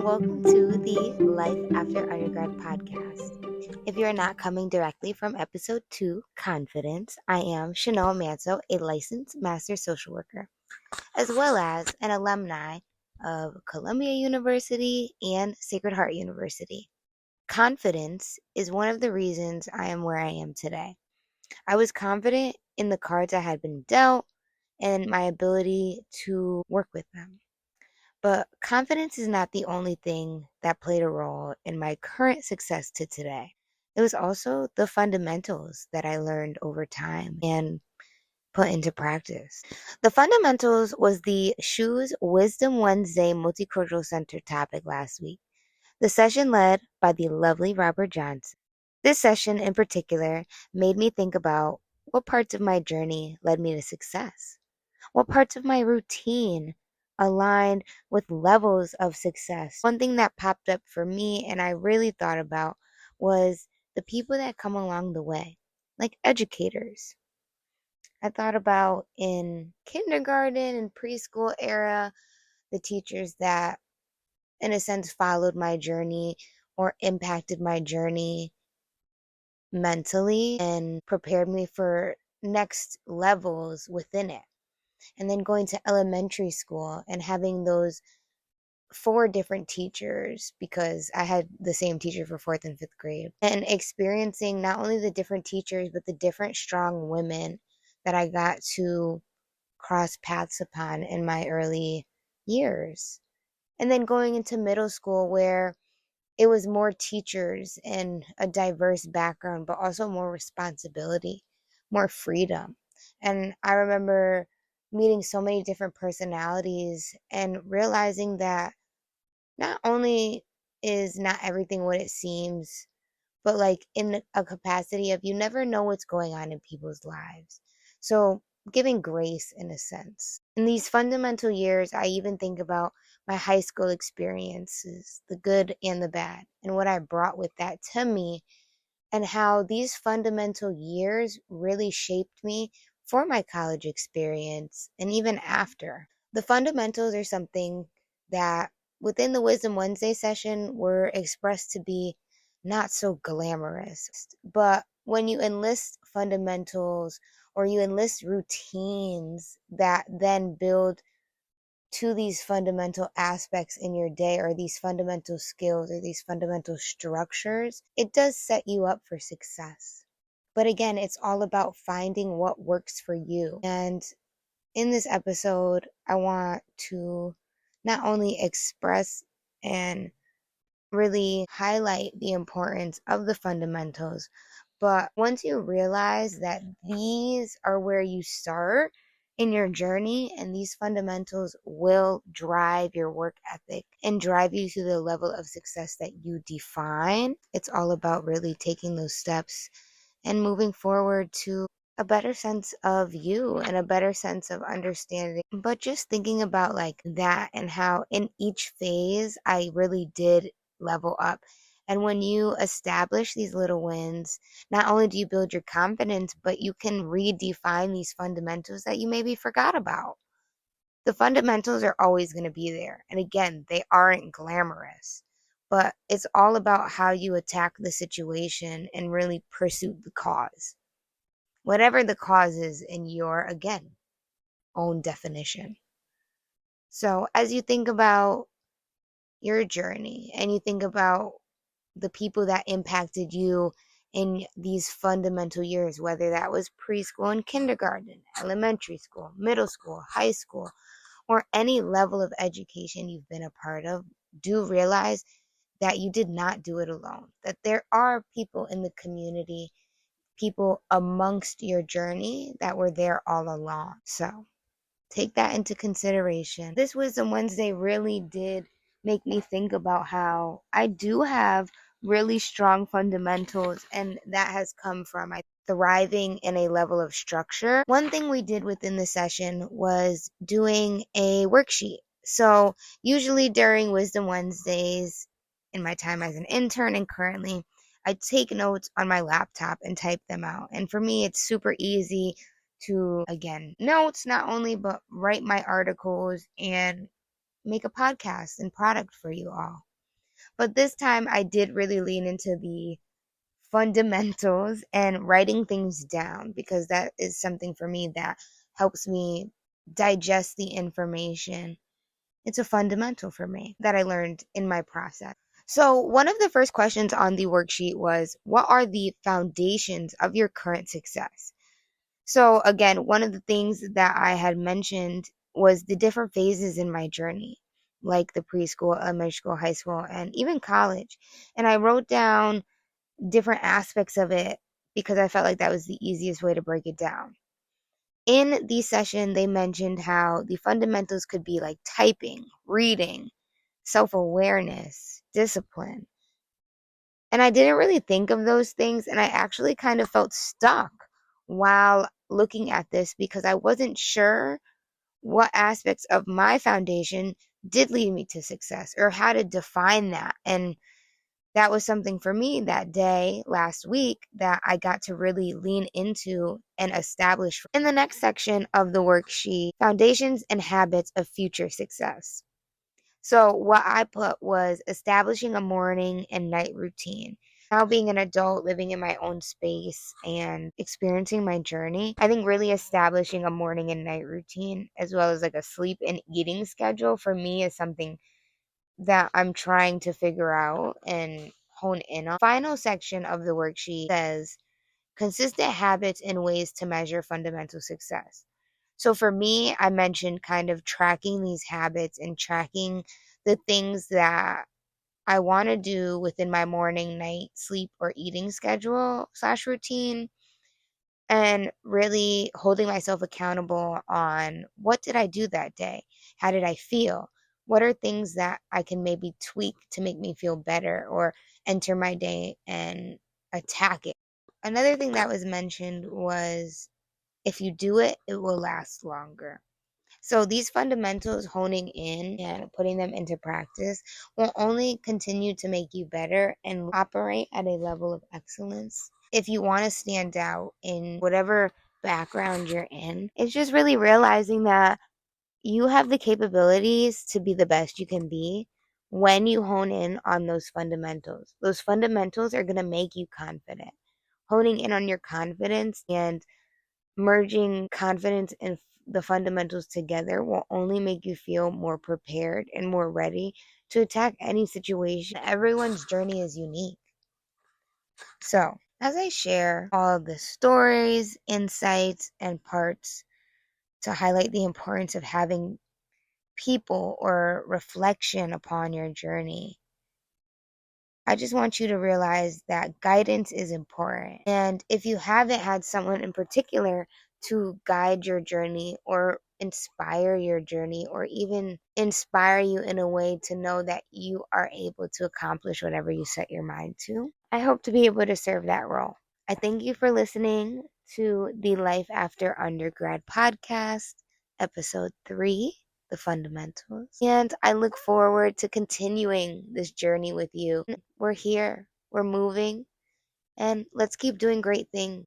welcome to the Life After Undergrad podcast. If you're not coming directly from episode 2, Confidence, I am Chanel Manso, a licensed master social worker, as well as an alumni of Columbia University and Sacred Heart University. Confidence is one of the reasons I am where I am today. I was confident in the cards I had been dealt and my ability to work with them. But confidence is not the only thing that played a role in my current success to today. It was also the fundamentals that I learned over time and put into practice. The fundamentals was the Shoes Wisdom Wednesday Multicultural Center topic last week. The session led by the lovely Robert Johnson. This session in particular made me think about what parts of my journey led me to success. What parts of my routine aligned with levels of success? One thing that popped up for me and I really thought about was the people that come along the way, like educators. I thought about in kindergarten and preschool era, the teachers that, in a sense, followed my journey or impacted my journey mentally and prepared me for next levels within it. And then going to elementary school and having those 4 different teachers, because I had the same teacher for 4th and 5th grade, and experiencing not only the different teachers, but the different strong women that I got to cross paths upon in my early years. And then going into middle school where it was more teachers and a diverse background, but also more responsibility, more freedom. And I remember meeting so many different personalities and realizing that not only is not everything what it seems, but like in a capacity of you never know what's going on in people's lives. So giving grace in a sense. In these fundamental years, I even think about my high school experiences, the good and the bad, and what I brought with that to me, and how these fundamental years really shaped me for my college experience and even after. The fundamentals are something that within the Wisdom Wednesday session were expressed to be not so glamorous. But when you enlist fundamentals or you enlist routines that then build to these fundamental aspects in your day, or these fundamental skills or these fundamental structures, it does set you up for success. But again, it's all about finding what works for you. And in this episode, I want to not only express and really highlight the importance of the fundamentals, but once you realize that these are where you start in your journey and these fundamentals will drive your work ethic and drive you to the level of success that you define, it's all about really taking those steps and moving forward to a better sense of you and a better sense of understanding. But just thinking about like that and how in each phase I really did level up. And when you establish these little wins, not only do you build your confidence, but you can redefine these fundamentals that you maybe forgot about. The fundamentals are always going to be there. And again, they aren't glamorous, but it's all about how you attack the situation and really pursue the cause. Whatever the cause is in your, again, own definition. So as you think about your journey and you think about the people that impacted you in these fundamental years, whether that was preschool and kindergarten, elementary school, middle school, high school, or any level of education you've been a part of, do realize that you did not do it alone, that there are people in the community, people amongst your journey that were there all along. So take that into consideration. This Wisdom Wednesday really did make me think about how I do have really strong fundamentals, and that has come from thriving in a level of structure. One thing we did within the session was doing a worksheet. So usually during Wisdom Wednesdays, in my time as an intern and currently, I take notes on my laptop and type them out. And for me, it's super easy to, again, notes not only, but write my articles and make a podcast and product for you all. But this time I did really lean into the fundamentals and writing things down, because that is something for me that helps me digest the information. It's a fundamental for me that I learned in my process. So, one of the first questions on the worksheet was, what are the foundations of your current success? So, again, one of the things that I had mentioned was the different phases in my journey, like the preschool, elementary school, high school, and even college. And I wrote down different aspects of it because I felt like that was the easiest way to break it down. In the session, they mentioned how the fundamentals could be like typing, reading, self awareness, discipline. And I didn't really think of those things. And I actually kind of felt stuck while looking at this because I wasn't sure what aspects of my foundation did lead me to success or how to define that. And that was something for me that day last week that I got to really lean into and establish. In the next section of the worksheet, foundations and habits of future success. So, what I put was establishing a morning and night routine. Now, being an adult, living in my own space and experiencing my journey, I think really establishing a morning and night routine, as well as like a sleep and eating schedule, for me is something that I'm trying to figure out and hone in on. Final section of the worksheet says consistent habits and ways to measure fundamental success. So for me, I mentioned kind of tracking these habits and tracking the things that I want to do within my morning, night, sleep, or eating schedule slash routine, and really holding myself accountable on what did I do that day? How did I feel? What are things that I can maybe tweak to make me feel better or enter my day and attack it? Another thing that was mentioned was if you do it, it will last longer. So these fundamentals, honing in and putting them into practice, will only continue to make you better and operate at a level of excellence. If you want to stand out in whatever background you're in, it's just really realizing that you have the capabilities to be the best you can be when you hone in on those fundamentals. Those fundamentals are going to make you confident. Honing in on your confidence and merging confidence and the fundamentals together will only make you feel more prepared and more ready to attack any situation. Everyone's journey is unique. So, as I share all of the stories, insights, and parts to highlight the importance of having people or reflection upon your journey, I just want you to realize that guidance is important. And if you haven't had someone in particular to guide your journey or inspire your journey or even inspire you in a way to know that you are able to accomplish whatever you set your mind to, I hope to be able to serve that role. I thank you for listening to the Life After Undergrad podcast, episode 3. The fundamentals. And I look forward to continuing this journey with you. We're here, we're moving, and let's keep doing great things.